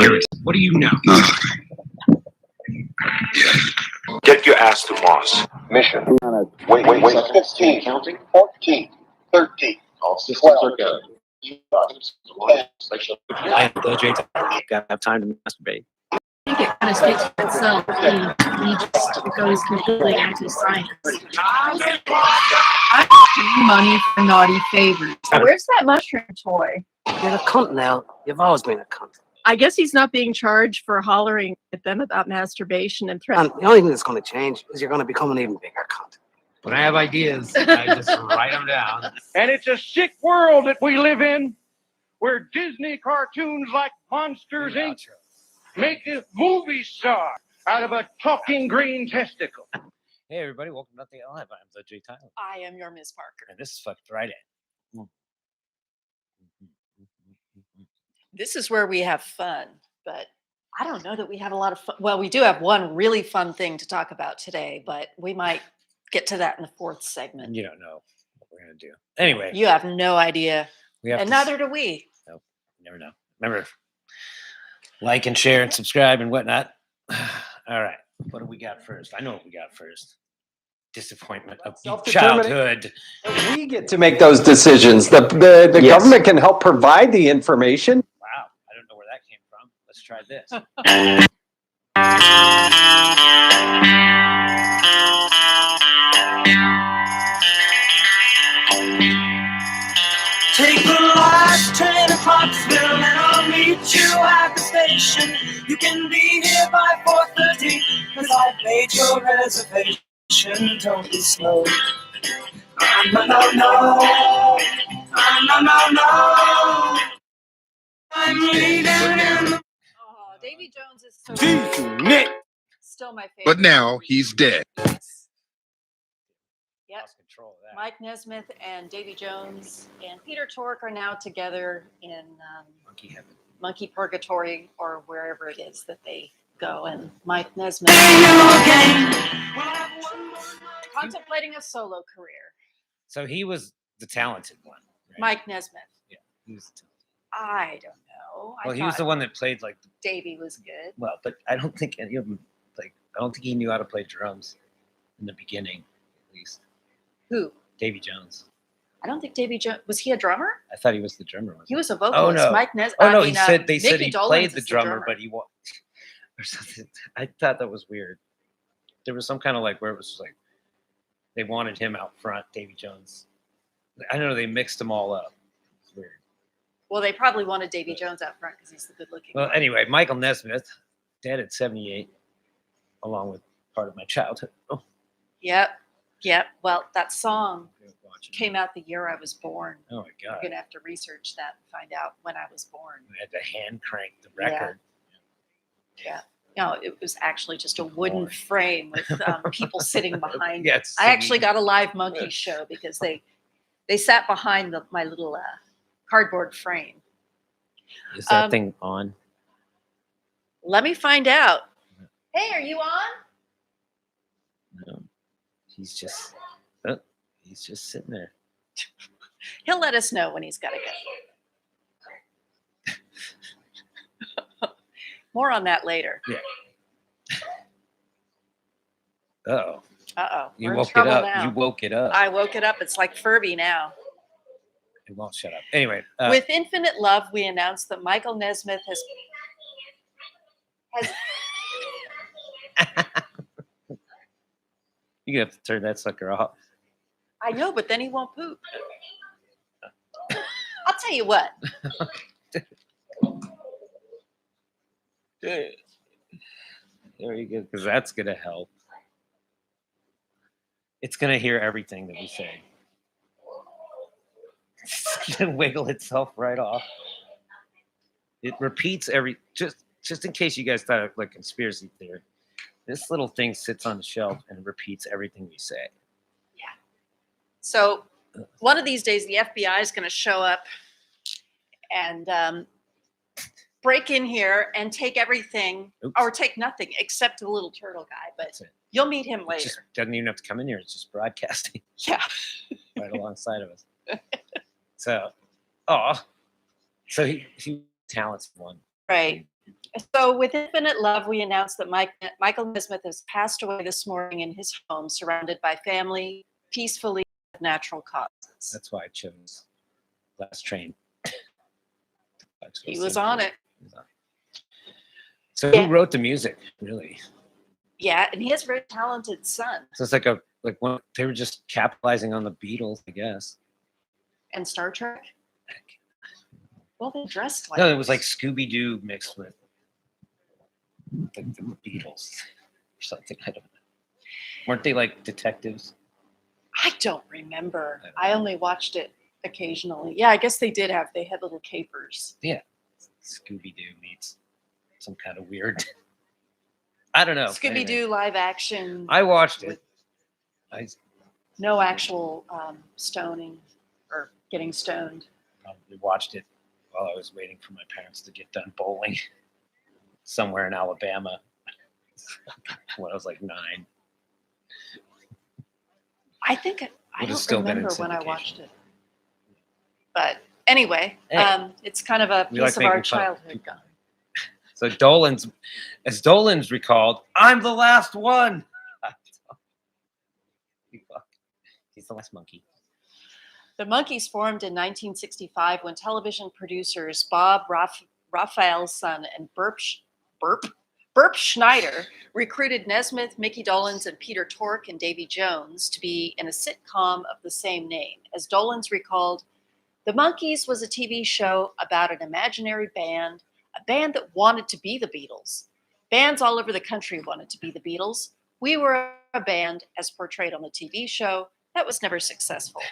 Curious. What do you know? Get your ass to Moss. Mission. Wait. 15, counting. 14, 13. All systems are go. I am the J. Gotta have time to masturbate. I think it kind of speaks for itself. He just goes completely anti-science. I pay money for naughty favors. Where's that mushroom toy? You're a cunt now. You've always been a cunt. I guess he's not being charged for hollering at them about masturbation and threats. And the only thing that's going to change is you're going to become an even bigger cunt. When I have ideas, I just write them down. And it's a sick world that we live in, where Disney cartoons like Monsters, Inc. make a movie star out of a talking green testicle. Hey everybody, welcome to Nothing Live. I'm the J. Tyler. I am your Miss Parker. And this is Fucked Friday. This is where we have fun, but I don't know that we have a lot of fun. Well, we do have one really fun thing to talk about today, but we might get to that in the fourth segment. You don't know what we're going to do. Anyway. You have no idea, and neither do we. No, never know. Remember, like and share and subscribe and whatnot. All right. What do we got first? I know what we got first. Disappointment of childhood. We get to make those decisions. The government can help provide the information. Wow. I don't know where that came from. Let's try this. Take the last train to Clarksville and I'll meet you at the station. You can be here by 4:30 because I've made your reservation. Don't be slow. No. I'm leaving in the... Oh, Davy Jones is so Nick. still my favorite. But now he's dead. Yes. Yep. Lost control of that. Mike Nesmith and Davy Jones and Peter Tork are now together in Monkee heaven. Monkee Purgatory or wherever it is that they go. And Mike Nesmith contemplating a solo career. So he was the talented one. Right? Mike Nesmith. Yeah, he was the talented. I don't know. Well, he was the one that played like. Davy was good. Well, but I don't think any of them I don't think he knew how to play drums in the beginning, at least. Who? Davy Jones. I don't think Davy Jones was he a drummer? I thought he was the drummer. He was a vocalist. Oh no! Mike Nesmith. Oh no! He said they said Mickey he Dolenz played the is drummer, but he was or something. I thought that was weird. There was some kind of like where it was like they wanted him out front, Davy Jones. I don't know. They mixed them all up. It's weird. Well, they probably wanted Davy Jones out front because he's the good-looking. Well, anyway, Michael Nesmith, dead at 78, along with part of my childhood. Oh. Yep. Well, that song came out the year I was born. Oh my God! You're gonna have to research that and find out when I was born. I had to hand crank the record. Yeah. No, it was actually just a wooden frame with people sitting behind. Yes. I actually got a live Monkee show because they sat behind my little cardboard frame. Is that thing on? Let me find out. Hey, are you on? No. He's just sitting there. He'll let us know when he's got to go. More on that later. Yeah. Uh-oh. We're You woke in trouble it up. now. You woke it up. I woke it up. It's like Furby now. It won't shut up. Anyway. With infinite love, we announced that Michael Nesmith has You're going to have to turn that sucker off. I know, but then he won't poop. I'll tell you what. There you go, because that's going to help. It's going to hear everything that we say. It's going to wiggle itself right off. It repeats just in case you guys thought it like conspiracy theory. This little thing sits on the shelf and repeats everything we say. Yeah. So one of these days, the FBI is going to show up and break in here and take everything. Oops. Or take nothing except the little turtle guy. But you'll meet him later. Just doesn't even have to come in here. It's just broadcasting. Yeah. Right alongside of us. So he talents one. Right. So, with Infinite Love, we announced that Michael Nesmith has passed away this morning in his home, surrounded by family, peacefully of natural causes. That's why I chose Last Train. He was on it. So Yeah. who wrote the music? Really? Yeah, and he has a very talented son. So it's like one, they were just capitalizing on the Beatles, I guess. And Star Trek. Well, they dressed like. No, it was like Scooby Doo mixed with like the Beatles or something. I don't know. Weren't they like detectives? I don't remember. I only watched it occasionally. Yeah, I guess they did have. They had little capers. Yeah, Scooby Doo meets some kind of weird. I don't know. Scooby Doo live action. I watched it. No actual stoning or getting stoned. Probably watched it while I was waiting for my parents to get done bowling somewhere in Alabama when I was like 9. I think I don't remember when I syndication. watched it. But anyway, Hey, it's kind of a we like piece of our making fun of childhood. So as Dolan's recalled, I'm the last one. He's the last monkey. The Monkees formed in 1965 when television producers Bob Raphaelson and Burp Schneider recruited Nesmith, Mickey Dolenz, and Peter Tork and Davy Jones to be in a sitcom of the same name. As Dolenz recalled, The Monkees was a TV show about an imaginary band, a band that wanted to be the Beatles. Bands all over the country wanted to be the Beatles. We were a band, as portrayed on the TV show, that was never successful.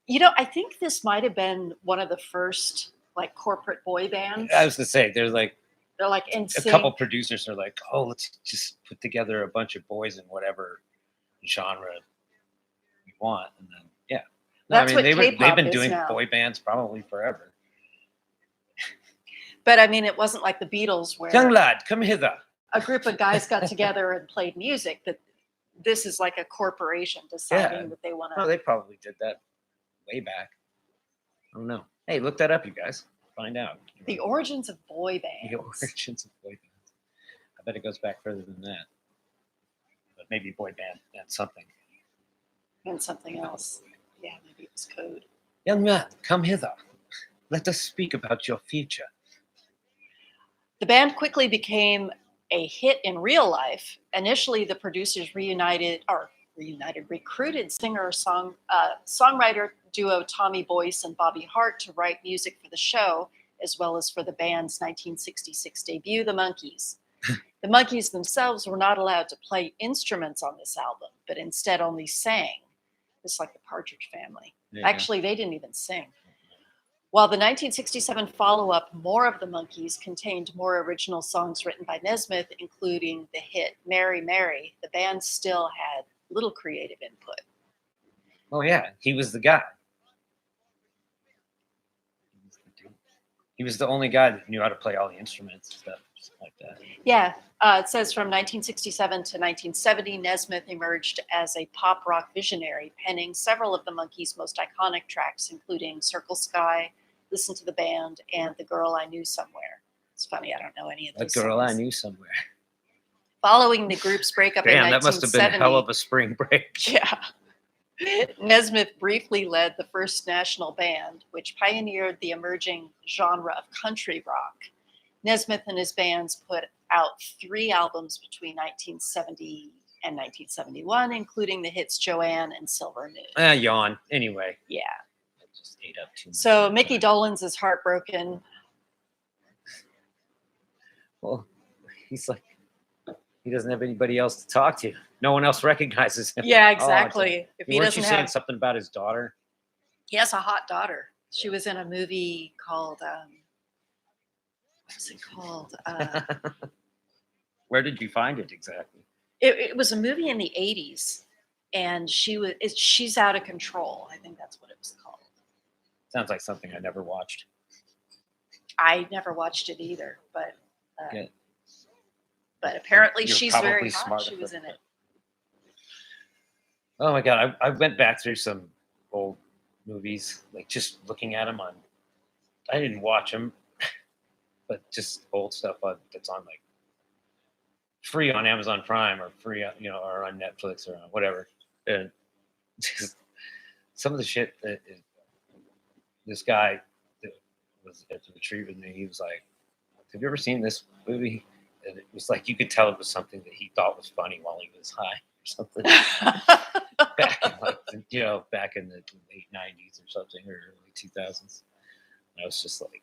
You know, I think this might have been one of the first like corporate boy bands. I was gonna say they're like in a sync. couple producers are like, oh, let's just put together a bunch of boys in whatever genre we want, and then yeah. No, That's what they've K-pop been is doing now. boy bands probably forever. But I mean, it wasn't like the Beatles where Young lad, come hither. a group of guys got together and played music. That this is like a corporation deciding that they want to. Well, they probably did that way back. I don't know. Hey, look that up, you guys. Find out. The origins of boy bands. The origins of boy bands. I bet it goes back further than that. But maybe boy band and something. And something else. Yeah, maybe it was code. Young man, come hither. Let us speak about your future. The band quickly became a hit in real life. Initially, the producers recruited songwriter duo Tommy Boyce and Bobby Hart to write music for the show, as well as for the band's 1966 debut, The Monkees. The Monkees themselves were not allowed to play instruments on this album, but instead only sang, just like the Partridge Family. Actually, they didn't even sing. While the 1967 follow-up, More of the Monkees, contained more original songs written by Nesmith, including the hit Mary, Mary, the band still had little creative input. Oh, yeah. He was the guy. He was the only guy that knew how to play all the instruments and stuff like that. Yeah, it says from 1967 to 1970, Nesmith emerged as a pop rock visionary, penning several of the Monkees' most iconic tracks, including Circle Sky, Listen to the Band, and The Girl I Knew Somewhere. It's funny, I don't know any of The these Girl songs. I Knew Somewhere. Following the group's breakup in 1970, Damn, that must have been a hell of a spring break. Yeah. Nesmith briefly led the first national band, which pioneered the emerging genre of country rock. Nesmith and his bands put out 3 albums between 1970 and 1971, including the hits Joanne and Silver Moon. Yawn. Anyway. Yeah. I just ate up too much. So Mickey Dolenz is heartbroken. Well, he's like, he doesn't have anybody else to talk to. No one else recognizes him. Yeah, Oh, exactly. If he weren't doesn't you saying have, something about his daughter? he has a hot daughter. She was in a movie called, what's it called? Where did you find it exactly? It was a movie in the 80s, and she's out of control. I think that's what it was called. Sounds like something I never watched. I never watched it either, but Good. but apparently You're she's probably very hot. smarter She was than in it. Oh my God. I went back through some old movies, like just looking at them I didn't watch them. but just old stuff that's on like free on Amazon Prime or free, or on Netflix or on whatever. And just some of the shit that this guy that was at the retreat with me, he was like, "Have you ever seen this movie?" And it was like you could tell it was something that he thought was funny while he was high or something. back in the late 90s or something, or early 2000s. And I was just like,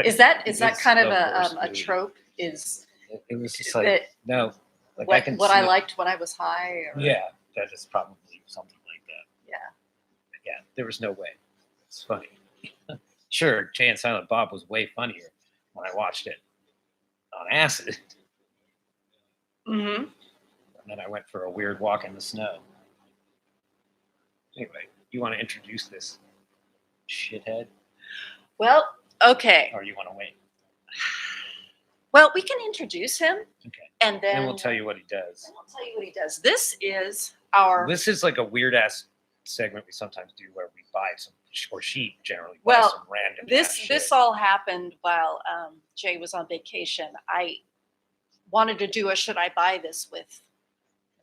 Is that it was kind of the worst a movie. trope? Is It was just like, that no, like what, I can what see I it. liked when I was high? Or, Yeah, that is probably something like that. Yeah. Yeah, there was no way. It's funny. Sure, Jay and Silent Bob was way funnier when I watched it on acid. Mm-hmm. And then I went for a weird walk in the snow. Anyway, you want to introduce this shithead, Well, okay. or you want to wait? Well, we can introduce him, Okay. and then Then we'll tell you what he does. Then we'll tell you what he does. This is our This is like a weird ass segment we sometimes do where we buy some, or she generally buys Well, some random. this all happened while Jay was on vacation. I wanted to do a should I buy this with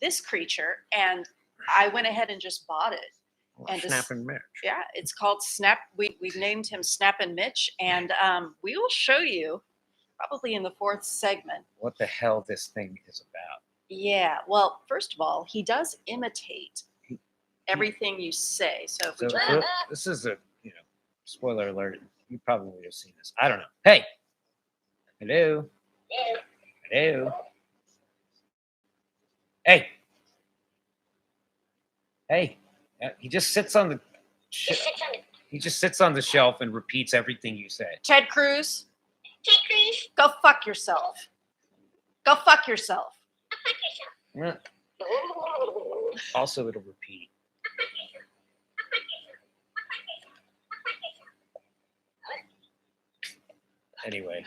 this creature, and I went ahead and just bought it. and this- Snap and Mitch. Yeah, it's called Snap. We've named him Snap and Mitch, and we will show you probably in the fourth segment. What the hell this thing is about? Yeah. Well, first of all, he does imitate everything you say. So if we So turn, this is a spoiler alert. You probably have seen this. I don't know. Hey, hello, hello, hey, hey. He just sits on the. He just sits on the shelf and repeats everything you say. Ted Cruz, go fuck yourself. Go fuck yourself. Yeah. Also, it'll repeat. Anyway,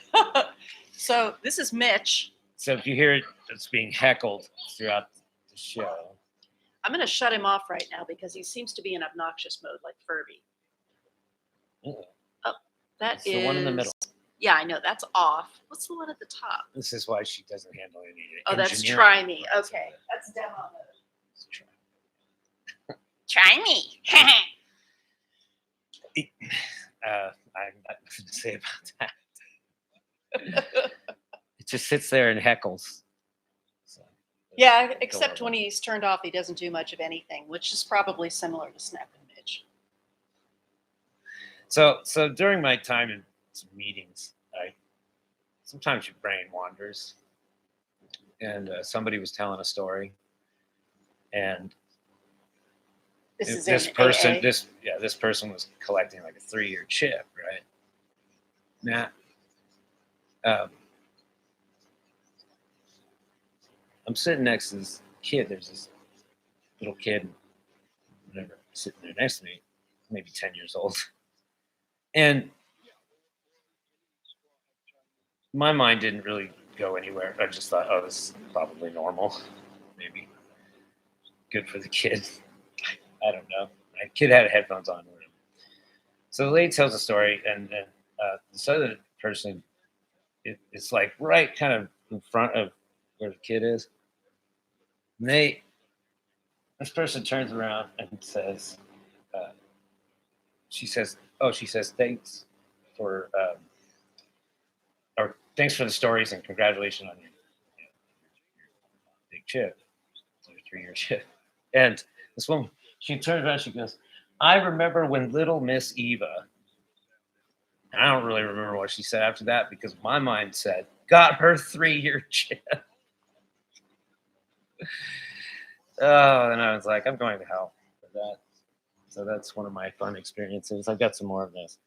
So this is Mitch. so if you hear it, it's being heckled throughout the show. I'm going to shut him off right now because he seems to be in obnoxious mode like Furby. Uh-oh. Oh, that It's the one in the middle. Yeah, I know. That's off. What's the one at the top? This is why she doesn't handle any. Oh, that's engineering try me. parts of Okay. it. That's demo mode. It's try. Try me. I'm not nothing to say about that. It just sits there and heckles. So, Yeah, except adorable. when he's turned off, he doesn't do much of anything, which is probably similar to Snap and Mitch. So during my time in some meetings, sometimes your brain wanders, and somebody was telling a story, and This is this in person, AA. this person was collecting like a 3-year chip, right? Now, I'm sitting next to this kid. There's this little kid, whatever, sitting there next to me, maybe 10 years old. And my mind didn't really go anywhere. I just thought, oh, this is probably normal. Maybe good for the kid. I don't know. My kid had headphones on. Whatever. So the lady tells a story, and this other person, it's like right kind of in front of where the kid is. And this person turns around and says, she says, thanks for, or thanks for the stories and congratulations on your big chip, your 3-year chip. And this woman, she turns around, she goes, I remember when little Miss Eva, and I don't really remember what she said after that because my mind said, got her 3-year chip. Oh, and I was like, I'm going to hell for that. So that's one of my fun experiences. I've got some more of this.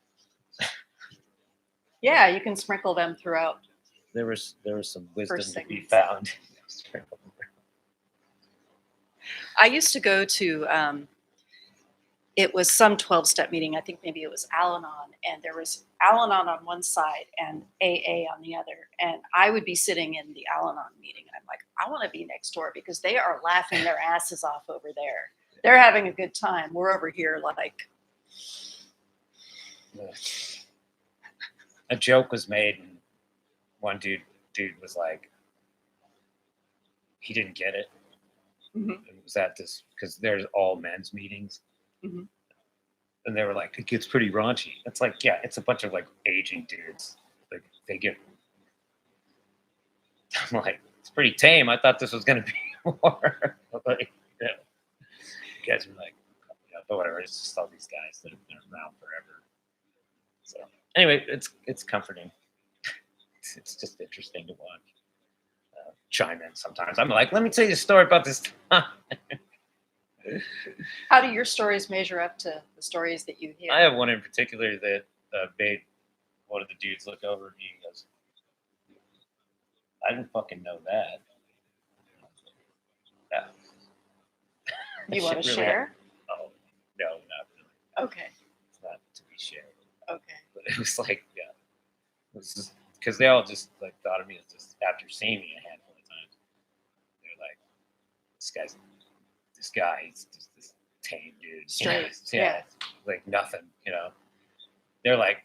Yeah, you can sprinkle them throughout. There was some wisdom First to be segments. found. I used to go to, it was some 12-step meeting. I think maybe it was Al-Anon, and there was Al-Anon on one side and AA on the other. And I would be sitting in the Al-Anon meeting, and I'm like, I want to be next door because they are laughing their asses off over there. They're having a good time. We're over here like, a joke was made, and one dude was like, he didn't get it. Mhm. It was at this because there's all men's meetings, Mhm. and they were like, it gets pretty raunchy. It's like, yeah, it's a bunch of like aging dudes. Like they get. I'm like, it's pretty tame. I thought this was gonna be more. Like, yeah. You guys were like, yeah, but whatever. It's just all these guys that have been around forever. So anyway, it's comforting. It's just interesting to watch. Chime in sometimes. I'm like, let me tell you a story about this time. How do your stories measure up to the stories that you hear? I have one in particular that made one of the dudes look over at me and goes, I didn't fucking know that. Yeah. You want to Shit really share? Oh, no, not really. Okay. It's not to be shared. Okay. But it was like, yeah. It was just because they all just like thought of me as just after seeing me a handful of times. They're like, this guy, he's just this tame dude. Straight. Yeah. Like nothing, you know. They're like,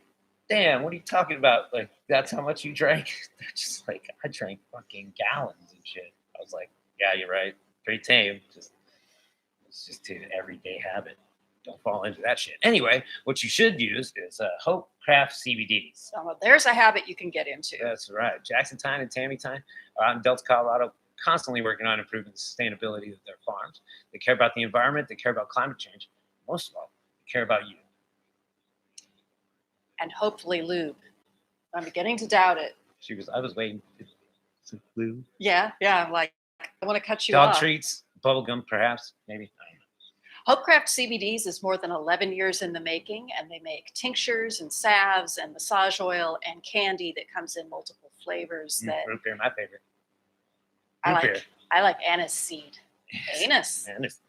damn, what are you talking about? Like, that's how much you drank? They're just like, I drank fucking gallons and shit. I was like, yeah, you're right. Pretty tame. It's just an everyday habit. Don't fall into that shit. Anyway, what you should use is Hope Craft CBDs. So there's a habit you can get into. That's right. Jackson Time and Tammy Time are out in Delta, Colorado, constantly working on improving the sustainability of their farms. They care about the environment. They care about climate change. Most of all, they care about you. And hopefully lube. I'm beginning to doubt it. I was waiting. Blue. Yeah. Like, I want to cut you Dog off. treats, bubblegum, perhaps, maybe. I don't know. Hopecraft CBDs is more than 11 years in the making, and they make tinctures and salves and massage oil and candy that comes in multiple flavors. That Root beer, my favorite. I Root like. beer. I like anise seed. Anus. Anise.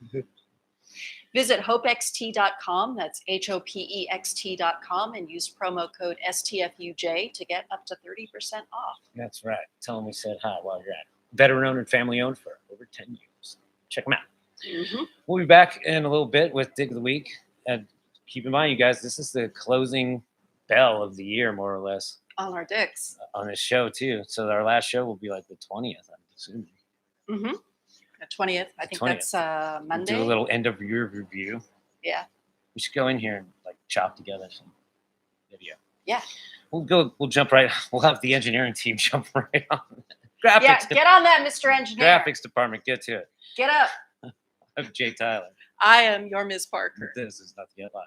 Visit hopext.com. That's HOPEXT.com and use promo code STFUJ to get up to 30% off. That's right. Tell them we said hi while you're at it. Veteran-owned and family-owned for over 10 years. Check them out. Mm-hmm. We'll be back in a little bit with Dig of the Week. And keep in mind, you guys, this is the closing bell of the year, more or less, On our dicks. on this show, too. So our last show will be like the 20th, I'm assuming. Mm-hmm. The 20th. I think 20th. that's Monday. Do a little end-of-year review. Yeah. We should go in here and like chop together some video. Yeah. We'll jump right. We'll have the engineering team jump right on. Graphics. Yeah, get on that, Mr. Engineer. Graphics department, get to it. Get up. I'm Jay Tyler. I am your Ms. Parker. This is Nothing Yet Live.